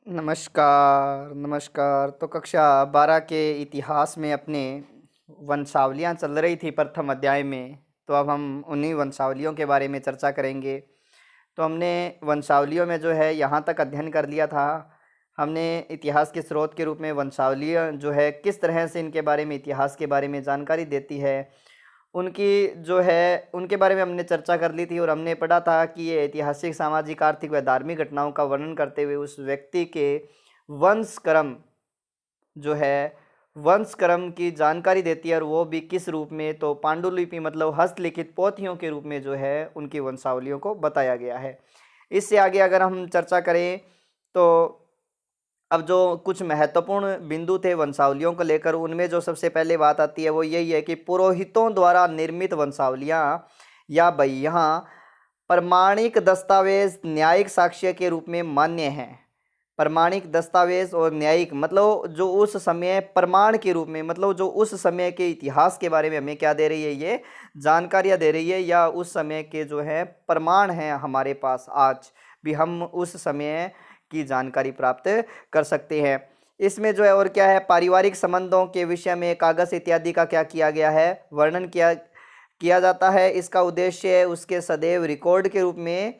नमस्कार, नमस्कार। तो कक्षा 12 के इतिहास में अपने वंशावलियाँ चल रही थी प्रथम अध्याय में, तो अब हम उन्हीं वंशावलियों के बारे में चर्चा करेंगे। तो हमने वंशावलियों में जो है यहाँ तक अध्ययन कर लिया था। हमने इतिहास के स्रोत के रूप में वंशावलियाँ जो है किस तरह से इनके बारे में इतिहास के बारे में जानकारी देती है, उनकी जो है उनके बारे में हमने चर्चा कर ली थी। और हमने पढ़ा था कि ये ऐतिहासिक, सामाजिक, आर्थिक व धार्मिक घटनाओं का वर्णन करते हुए उस व्यक्ति के वंश क्रम जो है वंश क्रम की जानकारी देती है, और वो भी किस रूप में, तो पांडुलिपि मतलब हस्तलिखित पोथियों के रूप में जो है उनकी वंशावलियों को बताया गया है। इससे आगे अगर हम चर्चा करें तो अब जो कुछ महत्वपूर्ण बिंदु थे वंशावलियों को लेकर, उनमें जो सबसे पहले बात आती है वो यही है कि पुरोहितों द्वारा निर्मित वंशावलियाँ या बहियाँ प्रमाणिक दस्तावेज न्यायिक साक्ष्य के रूप में मान्य हैं। प्रमाणिक दस्तावेज और न्यायिक मतलब जो उस समय प्रमाण के रूप में, मतलब जो उस समय के इतिहास के बारे में हमें क्या दे रही है, ये जानकारियाँ दे रही है, या उस समय के जो है प्रमाण हैं हमारे पास, आज भी हम उस समय की जानकारी प्राप्त कर सकते हैं। इसमें जो है और क्या है, पारिवारिक संबंधों के विषय में कागज इत्यादि का क्या किया गया है, वर्णन किया किया जाता है। इसका उद्देश्य उसके सदैव रिकॉर्ड के रूप में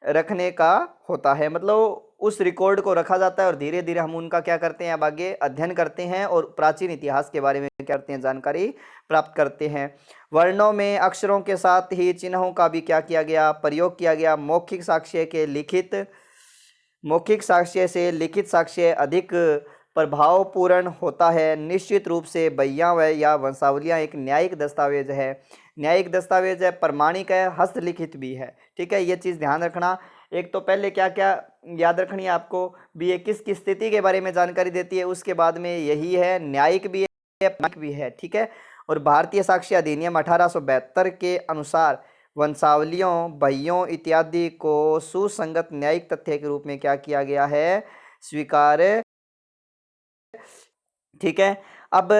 रखने का होता है, मतलब उस रिकॉर्ड को रखा जाता है और धीरे धीरे हम उनका क्या करते हैं, अब आगे अध्ययन करते हैं और प्राचीन इतिहास के बारे में क्या करते हैं, जानकारी प्राप्त करते हैं। वर्णों में अक्षरों के साथ ही चिन्हों का भी क्या किया गया, प्रयोग किया गया। मौखिक साक्ष्य से लिखित साक्ष्य अधिक प्रभावपूर्ण होता है। निश्चित रूप से बहियाँ व या वंशावलियाँ एक न्यायिक दस्तावेज है, न्यायिक दस्तावेज है, प्रमाणिक है, हस्तलिखित भी है। ठीक है, ये चीज़ ध्यान रखना। एक तो पहले क्या क्या याद रखनी है आपको भी, ये किस किस स्थिति के बारे में जानकारी देती है, उसके बाद में यही है न्यायिक भी है, प्रमाणिक भी है। ठीक है, और भारतीय साक्ष्य अधिनियम 1872 के अनुसार वंशावलियों, बहियों इत्यादि को सुसंगत न्यायिक तथ्य के रूप में क्या किया गया है, स्वीकार। ठीक है, अब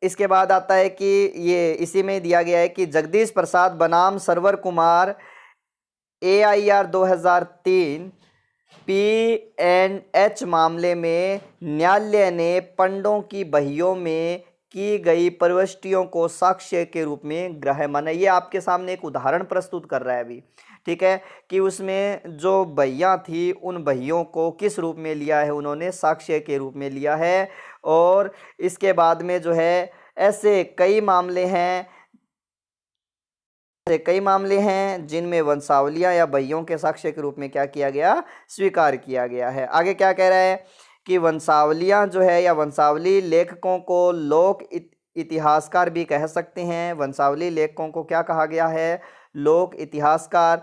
इसके बाद आता है कि ये इसी में दिया गया है कि जगदीश प्रसाद बनाम सरवर कुमार AIR 2003 P&H मामले में न्यायालय ने पंडों की बहियों में की गई प्रविष्टियों को साक्ष्य के रूप में ग्राह्य माना। ये आपके सामने एक उदाहरण प्रस्तुत कर रहा है अभी। ठीक है, कि उसमें जो बहियाँ थी उन बहियों को किस रूप में लिया है, उन्होंने साक्ष्य के रूप में लिया है। और इसके बाद में जो है ऐसे कई मामले हैं जिनमें वंशावलियां या बहियों के साक्ष्य के रूप में क्या किया गया, स्वीकार किया गया है। आगे क्या कह रहा है कि वंशावलियां जो है या वंशावली लेखकों को लोक इतिहासकार भी कह सकते हैं। वंशावली लेखकों को क्या कहा गया है, लोक इतिहासकार।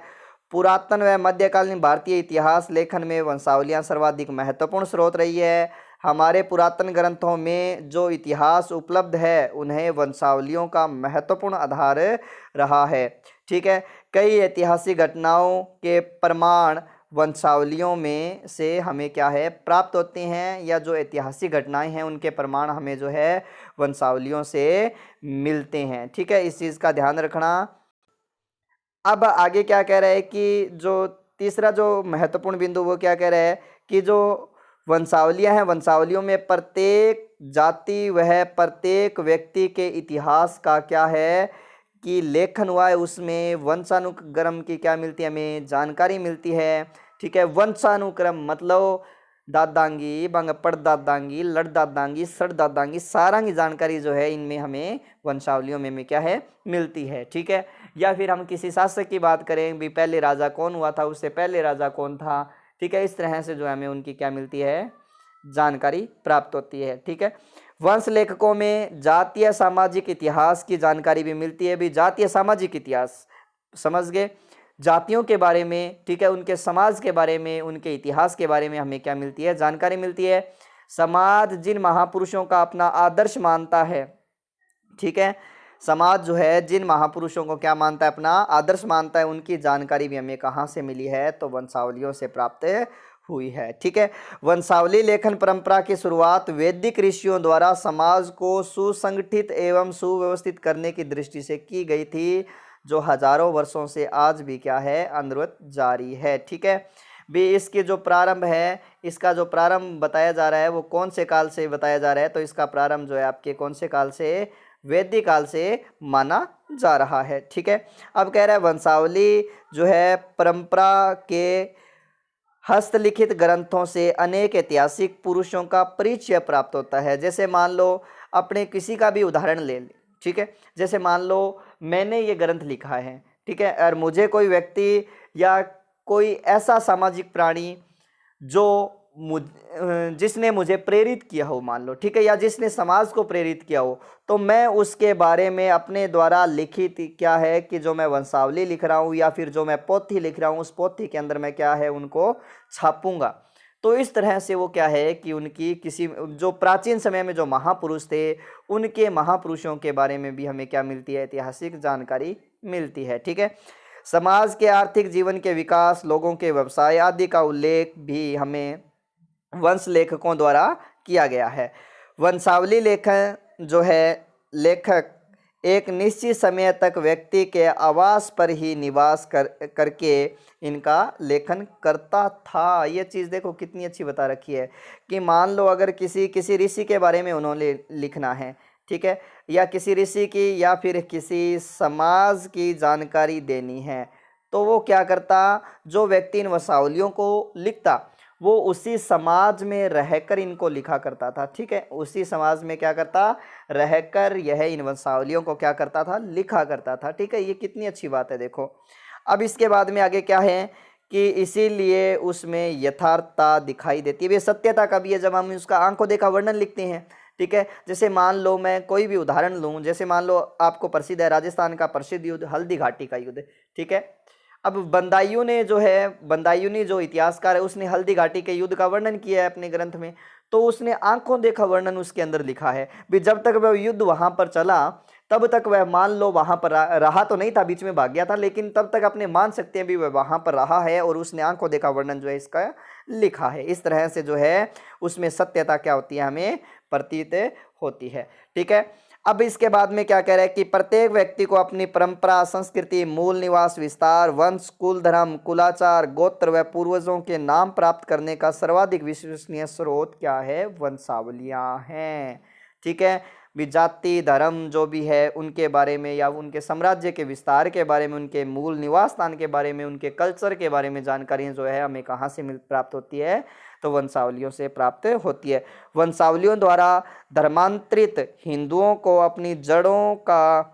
पुरातन व मध्यकालीन भारतीय इतिहास लेखन में वंशावलियां सर्वाधिक महत्वपूर्ण स्रोत रही है। हमारे पुरातन ग्रंथों में जो इतिहास उपलब्ध है उन्हें वंशावलियों का महत्वपूर्ण आधार रहा है। ठीक है, कई ऐतिहासिक घटनाओं के प्रमाण वंशावलियों में से हमें क्या है, प्राप्त होते हैं, या जो ऐतिहासिक घटनाएं हैं उनके प्रमाण हमें जो है वंशावलियों से मिलते हैं। ठीक है, इस चीज़ का ध्यान रखना। अब आगे क्या कह रहा है कि जो तीसरा जो महत्वपूर्ण बिंदु वो क्या कह रहा है कि जो वंशावलियां हैं, वंशावलियों में प्रत्येक जाति वह प्रत्येक व्यक्ति के इतिहास का क्या है कि लेखन हुआ है, उसमें वंशानुक्रम की क्या मिलती है, हमें जानकारी मिलती है। ठीक है, वंशानुक्रम मतलब दादांगी, बंग पड़दादांगी, लड़दादांगी, सड़दादांगी, सारंगी जानकारी जो है इनमें हमें वंशावलियों में क्या है, मिलती है। ठीक है, या फिर हम किसी शासक की बात करें भी, पहले राजा कौन हुआ था, उससे पहले राजा कौन था। ठीक है, इस तरह से जो है हमें उनकी क्या मिलती है, जानकारी प्राप्त होती है। ठीक है, वंश लेखकों में जातीय सामाजिक इतिहास की जानकारी भी मिलती है। भी जातीय सामाजिक इतिहास समझ गए, जातियों के बारे में, ठीक है, उनके समाज के बारे में, उनके इतिहास के बारे में हमें क्या मिलती है, जानकारी मिलती है। समाज जिन महापुरुषों का अपना आदर्श मानता है, ठीक है, समाज जो है जिन महापुरुषों को क्या मानता है, अपना आदर्श मानता है, उनकी जानकारी भी हमें कहाँ से मिली है, तो वंशावलियों से प्राप्त हुई है। ठीक है, वंशावली लेखन परंपरा की शुरुआत वैदिक ऋषियों द्वारा समाज को सुसंगठित एवं सुव्यवस्थित करने की दृष्टि से की गई थी, जो हजारों वर्षों से आज भी क्या है, अनवरत जारी है। ठीक है, भी इसके जो प्रारंभ है, इसका जो प्रारंभ बताया जा रहा है वो कौन से काल से बताया जा रहा है, तो इसका प्रारंभ जो है आपके कौन से काल से, वैदिक काल से माना जा रहा है। ठीक है, अब कह रहा है वंशावली जो है परंपरा के हस्तलिखित ग्रंथों से अनेक ऐतिहासिक पुरुषों का परिचय प्राप्त होता है। जैसे मान लो अपने किसी का भी उदाहरण ले लें, ठीक है, जैसे मान लो मैंने ये ग्रंथ लिखा है, ठीक है, और मुझे कोई व्यक्ति या कोई ऐसा सामाजिक प्राणी जो जिसने मुझे प्रेरित किया हो, मान लो, ठीक है, या जिसने समाज को प्रेरित किया हो, तो मैं उसके बारे में अपने द्वारा लिखित क्या है कि जो मैं वंशावली लिख रहा हूँ या फिर जो मैं पोथी लिख रहा हूँ, उस पोथी के अंदर मैं क्या है उनको छापूंगा। तो इस तरह से वो क्या है कि उनकी किसी जो प्राचीन समय में जो महापुरुष थे, उनके महापुरुषों के बारे में भी हमें क्या मिलती है, ऐतिहासिक जानकारी मिलती है। ठीक है, समाज के आर्थिक जीवन के विकास, लोगों के व्यवसाय आदि का उल्लेख भी हमें वंश लेखकों द्वारा किया गया है। वंशावली लेखन जो है, लेखक एक निश्चित समय तक व्यक्ति के आवास पर ही निवास करके इनका लेखन करता था। ये चीज़ देखो कितनी अच्छी बता रखी है कि मान लो अगर किसी ऋषि के बारे में उन्होंने लिखना है, ठीक है, या किसी ऋषि की या फिर किसी समाज की जानकारी देनी है, तो वो क्या करता, जो व्यक्ति इन वंशावलियों को लिखता वो उसी समाज में रहकर इनको लिखा करता था। ठीक है, उसी समाज में क्या करता, रहकर यह इन वंशावलियों को क्या करता था, लिखा करता था। ठीक है, ये कितनी अच्छी बात है। देखो अब इसके बाद में आगे क्या है कि इसीलिए उसमें यथार्थता दिखाई देती है। वे सत्यता का भी है जब हम उसका आंखों देखा वर्णन लिखते हैं। ठीक है, जैसे मान लो मैं कोई भी उदाहरण लूँ, जैसे मान लो आपको प्रसिद्ध है राजस्थान का प्रसिद्ध युद्ध हल्दी घाटी का युद्ध। ठीक है, अब बंदायूं ने जो है, बंदायूनी जो इतिहासकार है, उसने हल्दी घाटी के युद्ध का वर्णन किया है अपने ग्रंथ में, तो उसने आंखों देखा वर्णन उसके अंदर लिखा है भी। जब तक वह युद्ध वहां पर चला तब तक वह मान लो वहां पर रहा तो नहीं था, बीच में भाग गया था, लेकिन तब तक अपने मान सकते हैं भी वह वहां पर रहा है और उसने आंखों देखा वर्णन जो है इसका लिखा है। इस तरह से जो है उसमें सत्यता क्या होती है, हमें प्रतीत होती है। ठीक है, अब इसके बाद में क्या कह रहा है कि प्रत्येक व्यक्ति को अपनी परंपरा, संस्कृति, मूल निवास विस्तार, वंश, कुल, धर्म, कुलाचार, गोत्र व पूर्वजों के नाम प्राप्त करने का सर्वाधिक विश्वसनीय स्रोत क्या है, वंशावलियां हैं। ठीक है, भी जाति, धर्म जो भी है उनके बारे में या उनके साम्राज्य के विस्तार के बारे में, उनके मूल निवास स्थान के बारे में, उनके कल्चर के बारे में जानकारी जो है हमें कहाँ से प्राप्त होती है, तो वंशावलियों से प्राप्त होती है। वंशावलियों द्वारा धर्मांतरित हिंदुओं को अपनी जड़ों का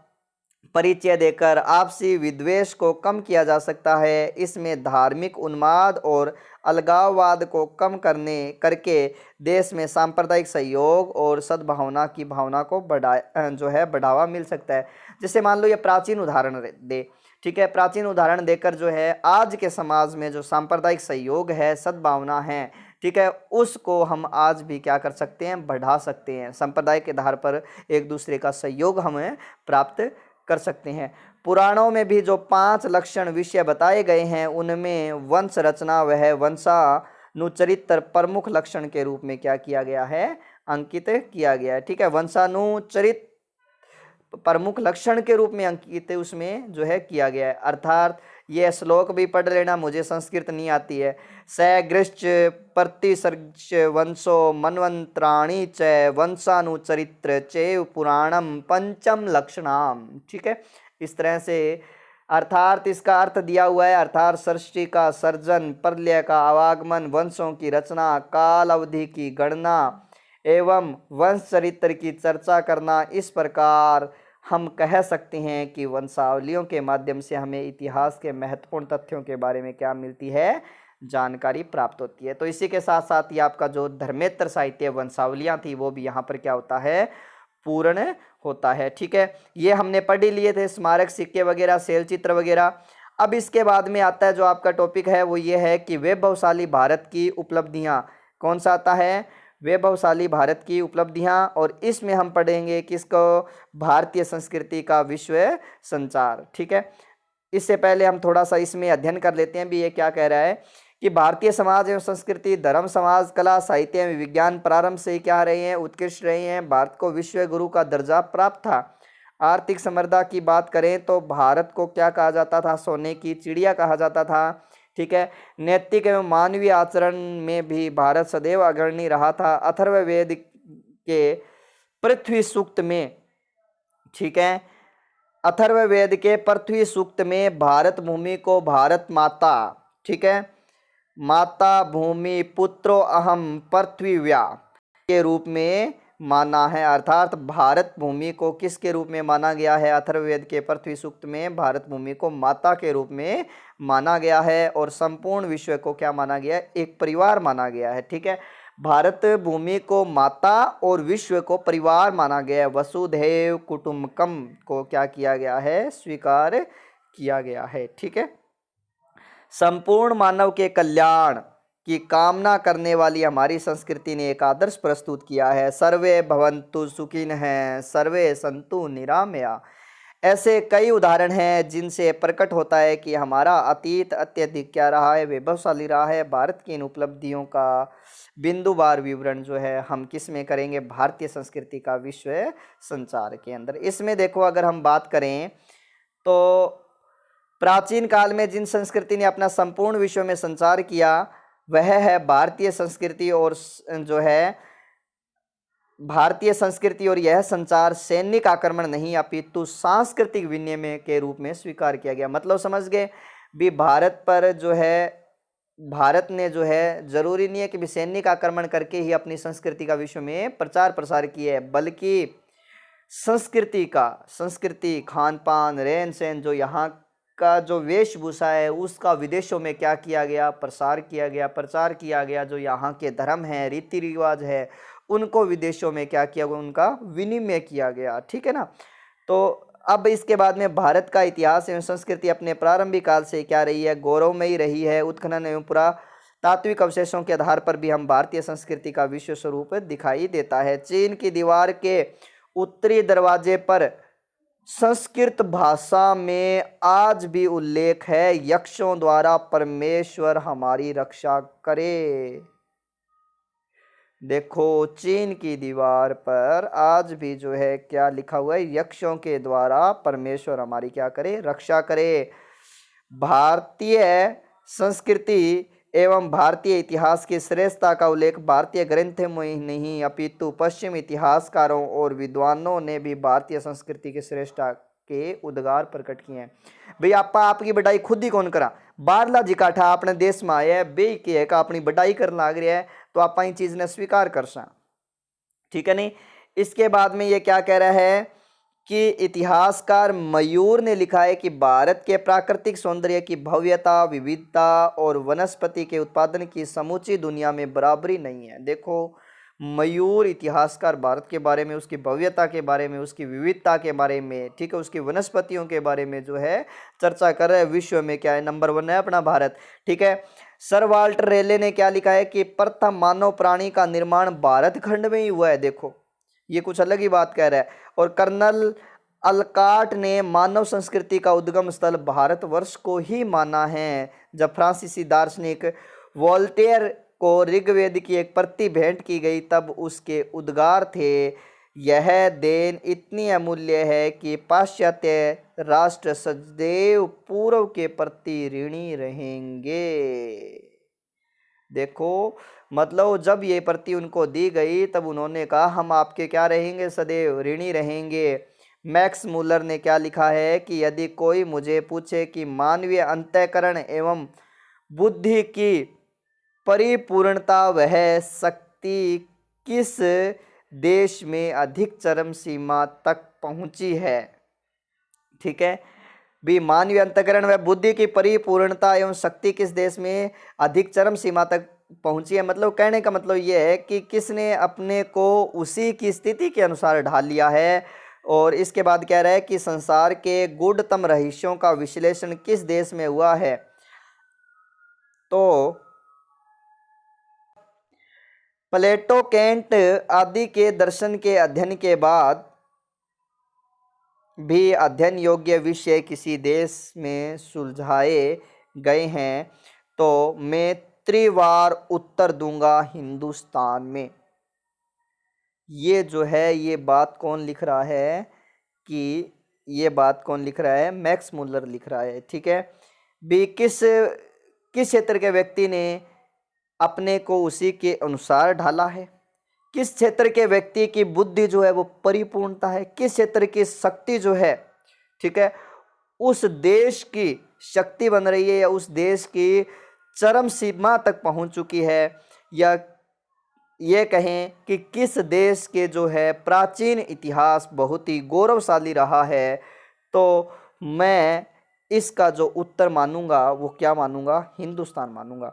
परिचय देकर आपसी विद्वेष को कम किया जा सकता है। इसमें धार्मिक उन्माद और अलगाववाद को कम करके देश में सांप्रदायिक सहयोग और सद्भावना की भावना को बढ़ावा मिल सकता है। जैसे मान लो ये प्राचीन उदाहरण दे, ठीक है, प्राचीन उदाहरण देकर जो है आज के समाज में जो सांप्रदायिक सहयोग है, सद्भावना है, ठीक है, उसको हम आज भी क्या कर सकते हैं, बढ़ा सकते हैं। संप्रदाय के आधार पर एक दूसरे का सहयोग हमें प्राप्त कर सकते हैं। पुराणों में भी जो 5 लक्षण विषय बताए गए हैं उनमें वंश रचना वह वंशानुचरित्र प्रमुख लक्षण के रूप में क्या किया गया है, अंकित किया गया है। ठीक है, वंशानुचरित प्रमुख लक्षण के रूप में अंकित उसमें जो है किया गया है। अर्थात यह श्लोक भी पढ़ लेना, मुझे संस्कृत नहीं आती है। सगृश्च प्रतिसर्च वंशो मनवंत्राणी च वंशानुचरित्र चैव पुराणम पंचम लक्षणाम। ठीक है, इस तरह से अर्थात इसका अर्थ दिया हुआ है, अर्थात सृष्टि का सर्जन, प्रलय का आवागमन, वंशों की रचना, काल अवधि की गणना एवं वंश चरित्र की चर्चा करना। इस प्रकार हम कह सकते हैं कि वंशावलियों के माध्यम से हमें इतिहास के महत्वपूर्ण तथ्यों के बारे में क्या मिलती है, जानकारी प्राप्त होती है। तो इसी के साथ साथ ही आपका जो धर्मेतर साहित्य वंशावलियां थी वो भी यहाँ पर क्या होता है, पूर्ण होता है। ठीक है, ये हमने पढ़ ही लिए थे, स्मारक सिक्के वगैरह, शैल चित्र वगैरह। अब इसके बाद में आता है जो आपका टॉपिक है वो ये है कि वैभवशाली भारत की उपलब्धियां। कौन सा आता है, वैभवशाली भारत की उपलब्धियां। और इसमें हम पढ़ेंगे किसको, भारतीय संस्कृति का विश्व संचार। ठीक है, इससे पहले हम थोड़ा सा इसमें अध्ययन कर लेते हैं भी ये क्या कह रहा है कि भारतीय समाज एवं संस्कृति, धर्म, समाज, कला, साहित्य एवं विज्ञान प्रारंभ से क्या रहे हैं, उत्कृष्ट रहे हैं। भारत को विश्व गुरु का दर्जा प्राप्त था। आर्थिक समृद्धि की बात करें तो भारत को क्या कहा जाता था, सोने की चिड़िया कहा जाता था। ठीक है। नैतिक एवं मानवीय आचरण में भी भारत सदैव अग्रणी रहा था। अथर्ववेद के पृथ्वी सूक्त में, ठीक है, अथर्ववेद के पृथ्वी सूक्त में भारत भूमि को भारत माता, ठीक है, माता भूमि पुत्रो अहम पृथ्वीव्या के रूप में माना है। अर्थात भारत भूमि को किसके रूप में माना गया है? अथर्ववेद के पृथ्वी सूक्त में भारत भूमि को माता के रूप में माना गया है और संपूर्ण विश्व को क्या माना गया है? एक परिवार माना गया है। ठीक है, भारत भूमि को माता और विश्व को परिवार माना गया है। वसुधैव कुटुंबकम को क्या किया गया है? स्वीकार किया गया है। ठीक है, संपूर्ण मानव के कल्याण की कामना करने वाली हमारी संस्कृति ने एक आदर्श प्रस्तुत किया है। सर्वे भवन्तु सुखिनः सर्वे सन्तु निरामया। ऐसे कई उदाहरण हैं जिनसे प्रकट होता है कि हमारा अतीत अत्यधिक क्या रहा है? वैभवशाली रहा है। भारत की इन उपलब्धियों का बिंदुवार विवरण जो है हम किस में करेंगे? भारतीय संस्कृति का विश्व संचार के अंदर। इसमें देखो, अगर हम बात करें तो प्राचीन काल में जिन संस्कृति ने अपना संपूर्ण विश्व में संचार किया वह है भारतीय संस्कृति, और जो है भारतीय संस्कृति, और यह संचार सैनिक आक्रमण नहीं अपितु सांस्कृतिक विनिमय के रूप में स्वीकार किया गया। मतलब समझ गए भी, भारत पर जो है, भारत ने जो है, जरूरी नहीं है कि भी सैनिक आक्रमण करके ही अपनी संस्कृति का विश्व में प्रचार प्रसार किया है, बल्कि संस्कृति खान पान रहन सहन जो यहाँ का जो वेशभूषा है उसका विदेशों में क्या किया गया? प्रचार किया गया। जो यहाँ के धर्म है, रीति रिवाज है, उनको विदेशों में क्या किया गया? उनका विनिमय किया गया। ठीक है ना। तो अब इसके बाद में भारत का इतिहास एवं संस्कृति अपने प्रारंभिक काल से क्या रही है? गौरवमयी रही है। उत्खनन एवं पुरातात्विक अवशेषों के आधार पर भी हम भारतीय संस्कृति का विश्व स्वरूप दिखाई देता है। चीन की दीवार के उत्तरी दरवाजे पर संस्कृत भाषा में आज भी उल्लेख है, यक्षों द्वारा परमेश्वर हमारी रक्षा करे। देखो, चीन की दीवार पर आज भी जो है क्या लिखा हुआ है? यक्षों के द्वारा परमेश्वर हमारी क्या करे? रक्षा करे। भारतीय संस्कृति एवं भारतीय इतिहास की श्रेष्ठता का उल्लेख भारतीय ग्रंथों में नहीं अपितु पश्चिमी इतिहासकारों और विद्वानों ने भी भारतीय संस्कृति की श्रेष्ठता के उद्गार प्रकट किए हैं। भाई आपकी बढ़ाई खुद ही कौन करा? बारला जी काठा अपने देश में आया बे के अपनी बढ़ाई कर लाग रहा है, तो आप इन चीज ने स्वीकार कर सा। ठीक है नहीं। इसके बाद में ये क्या कह रहा है कि इतिहासकार मयूर ने लिखा है कि भारत के प्राकृतिक सौंदर्य की भव्यता, विविधता और वनस्पति के उत्पादन की समूची दुनिया में बराबरी नहीं है। देखो, मयूर इतिहासकार भारत के बारे में, उसकी भव्यता के बारे में, उसकी विविधता के बारे में, ठीक है, उसकी वनस्पतियों के बारे में जो है चर्चा कर रहे हैं। विश्व में क्या है? नंबर 1 है अपना भारत। ठीक है। सर वाल्टर रेले ने क्या लिखा है कि प्रथम मानव प्राणी का निर्माण भारत खंड में ही हुआ है। देखो, ये कुछ अलग ही बात कह रहा है। और कर्नल अलकाट ने मानव संस्कृति का उद्गम स्थल भारतवर्ष को ही माना है। जब फ्रांसीसी दार्शनिक वोल्टेयर को ऋग्वेद की एक प्रति भेंट की गई तब उसके उद्गार थे, यह देन इतनी अमूल्य है कि पाश्चात्य राष्ट्र सदैव पूर्व के प्रति ऋणी रहेंगे। देखो, मतलब जब ये प्रति उनको दी गई तब उन्होंने कहा हम आपके क्या रहेंगे? सदैव ऋणी रहेंगे। मैक्स मूलर ने क्या लिखा है कि यदि कोई मुझे पूछे कि मानवीय अंतःकरण एवं बुद्धि की परिपूर्णता वह शक्ति किस देश में अधिक चरम सीमा तक पहुंची है? ठीक है भी, मानवीय अंतःकरण व बुद्धि की परिपूर्णता एवं शक्ति किस देश में अधिक चरम सीमा तक पहुंची है? मतलब कहने का मतलब यह है कि किसने अपने को उसी की स्थिति के अनुसार ढाल लिया है। और इसके बाद कह रहा है कि संसार के गूढ़तम रहस्यों का विश्लेषण किस देश में हुआ है? तो प्लेटो, कैंट आदि के दर्शन के अध्ययन के बाद भी अध्ययन योग्य विषय किसी देश में सुलझाए गए हैं तो मैं त्रिवार उत्तर दूंगा, हिंदुस्तान में। ये जो है ये बात कौन लिख रहा है कि ये बात कौन लिख रहा है? मैक्स मुलर लिख रहा है। ठीक है भी, किस किस क्षेत्र के व्यक्ति ने अपने को उसी के अनुसार ढाला है, किस क्षेत्र के व्यक्ति की बुद्धि जो है वो परिपूर्णता है, किस क्षेत्र की शक्ति जो है, ठीक है, उस देश की शक्ति बन रही है या उस देश की चरम सीमा तक पहुंच चुकी है, या ये कहें कि किस देश के जो है प्राचीन इतिहास बहुत ही गौरवशाली रहा है। तो मैं इसका जो उत्तर मानूंगा वो क्या मानूंगा, हिंदुस्तान मानूंगा।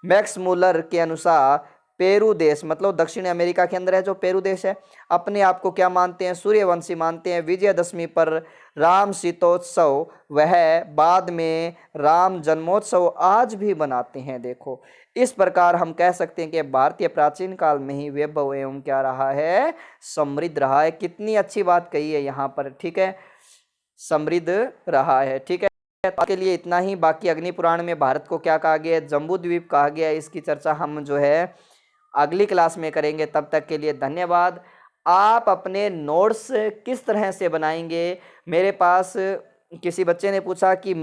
मैक्स मुलर के अनुसार पेरू देश, मतलब दक्षिण अमेरिका के अंदर है जो पेरू देश है, अपने आप को क्या मानते हैं, सूर्यवंशी मानते हैं। विजयदशमी पर राम सीतोत्सव वह बाद में राम जन्मोत्सव आज भी बनाते हैं। देखो, इस प्रकार हम कह सकते हैं कि भारतीय प्राचीन काल में ही वैभव एवं क्या रहा है, समृद्ध रहा है। कितनी अच्छी बात कही है यहाँ पर, ठीक है, समृद्ध रहा है, ठीक है। के लिए इतना ही। बाकी अग्नि पुराण में भारत को क्या कहा गया है, जम्बू द्वीप कहा गया है। इसकी चर्चा हम जो है अगली क्लास में करेंगे। तब तक के लिए धन्यवाद। आप अपने नोट्स किस तरह से बनाएंगे, मेरे पास किसी बच्चे ने पूछा कि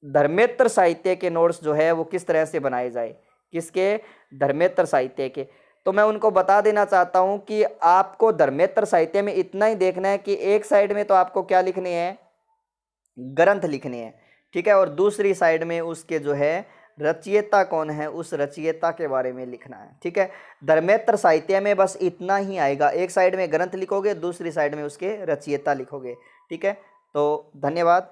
धर्मेंद्र साहित्य के नोट्स जो है वो किस तरह से बनाए जाए, किसके, धर्मेंद्र साहित्य के। तो मैं उनको बता देना चाहता हूं कि आपको धर्मेंद्र साहित्य में इतना ही देखना है कि एक साइड में तो आपको क्या लिखने हैं, ग्रंथ लिखने हैं, ठीक है, और दूसरी साइड में उसके जो है रचयिता कौन है, उस रचयिता के बारे में लिखना है, ठीक है। धर्मेंद्र साहित्य में बस इतना ही आएगा, एक साइड में ग्रंथ लिखोगे, दूसरी साइड में उसके रचयिता लिखोगे, ठीक है। तो धन्यवाद।